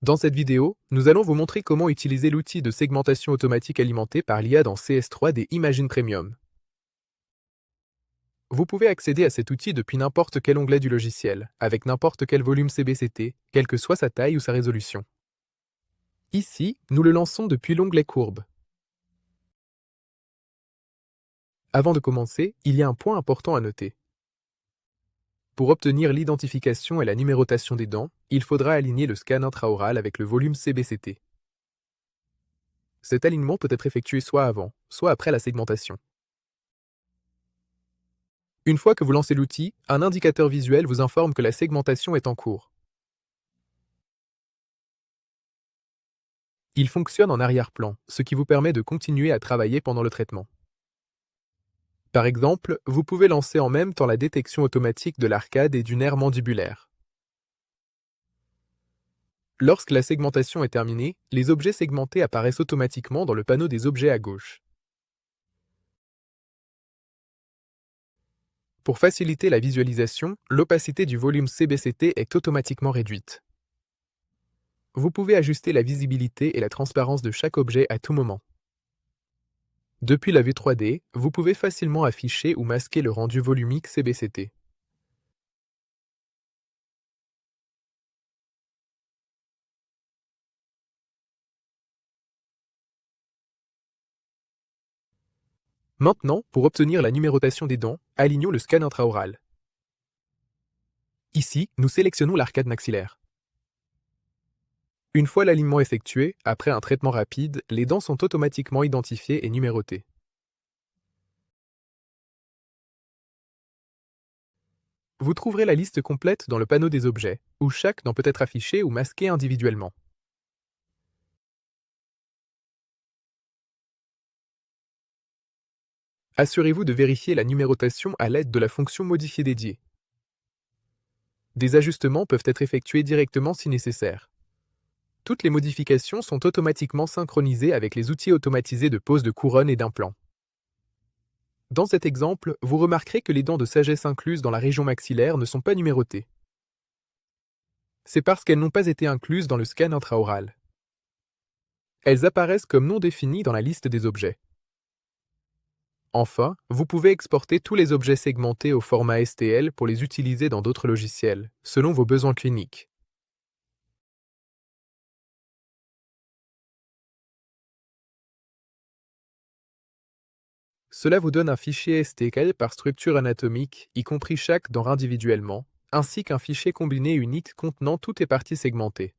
Dans cette vidéo, nous allons vous montrer comment utiliser l'outil de segmentation automatique alimenté par l'IA dans CS3D Imagine Premium. Vous pouvez accéder à cet outil depuis n'importe quel onglet du logiciel, avec n'importe quel volume CBCT, quelle que soit sa taille ou sa résolution. Ici, nous le lançons depuis l'onglet Courbe. Avant de commencer, il y a un point important à noter. Pour obtenir l'identification et la numérotation des dents, il faudra aligner le scan intraoral avec le volume CBCT. Cet alignement peut être effectué soit avant, soit après la segmentation. Une fois que vous lancez l'outil, un indicateur visuel vous informe que la segmentation est en cours. Il fonctionne en arrière-plan, ce qui vous permet de continuer à travailler pendant le traitement. Par exemple, vous pouvez lancer en même temps la détection automatique de l'arcade et du nerf mandibulaire. Lorsque la segmentation est terminée, les objets segmentés apparaissent automatiquement dans le panneau des objets à gauche. Pour faciliter la visualisation, l'opacité du volume CBCT est automatiquement réduite. Vous pouvez ajuster la visibilité et la transparence de chaque objet à tout moment. Depuis la vue 3D, vous pouvez facilement afficher ou masquer le rendu volumique CBCT. Maintenant, pour obtenir la numérotation des dents, alignons le scan intraoral. Ici, nous sélectionnons l'arcade maxillaire. Une fois l'alignement effectué, après un traitement rapide, les dents sont automatiquement identifiées et numérotées. Vous trouverez la liste complète dans le panneau des objets, où chaque dent peut être affichée ou masquée individuellement. Assurez-vous de vérifier la numérotation à l'aide de la fonction modifier dédiée. Des ajustements peuvent être effectués directement si nécessaire. Toutes les modifications sont automatiquement synchronisées avec les outils automatisés de pose de couronne et d'implants. Dans cet exemple, vous remarquerez que les dents de sagesse incluses dans la région maxillaire ne sont pas numérotées. C'est parce qu'elles n'ont pas été incluses dans le scan intraoral. Elles apparaissent comme non définies dans la liste des objets. Enfin, vous pouvez exporter tous les objets segmentés au format STL pour les utiliser dans d'autres logiciels, selon vos besoins cliniques. Cela vous donne un fichier STL par structure anatomique, y compris chaque dent individuellement, ainsi qu'un fichier combiné unique contenant toutes les parties segmentées.